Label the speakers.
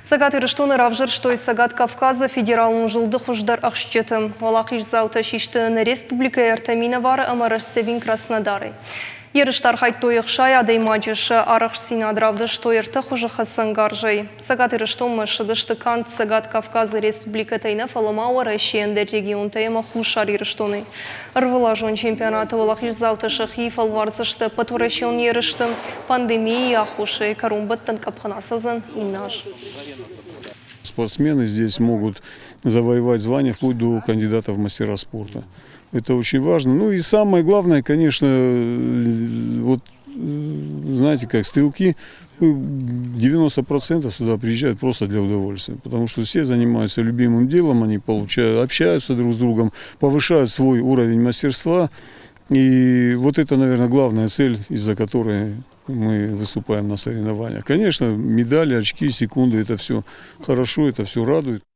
Speaker 1: Сагат Ирыштуны равжыр, что из Сагат Кавказа федералын жылды хуждар ақшчеты. Валақиш заута шиштыны республика Эртамина вары Амарашсевин Краснодары. Ерыштар хайтой ихшай адаймаджиш арах синадравды, что ерты хужы хасангаржай. Сагат Ирыштун машыдышты кант Сагат Кавказа республика тайна фаламауа райшиендер регион тайма хушар Ирыштуны. Рвылажон чемпионаты валақиш заута шахи фалварзышты патурашон ерышты пандемия ахуши карумбаттан капханасовзан иннаш.
Speaker 2: Спортсмены здесь могут завоевать звание вплоть до кандидата в мастера спорта. Это очень важно. Ну и самое главное, конечно, вот знаете, как стрелки, 90% сюда приезжают просто для удовольствия. Потому что все занимаются любимым делом, они общаются друг с другом, повышают свой уровень мастерства. И вот это, наверное, главная цель, из-за которой мы выступаем на соревнованиях. Конечно, медали, очки, секунды, это все хорошо, это все радует.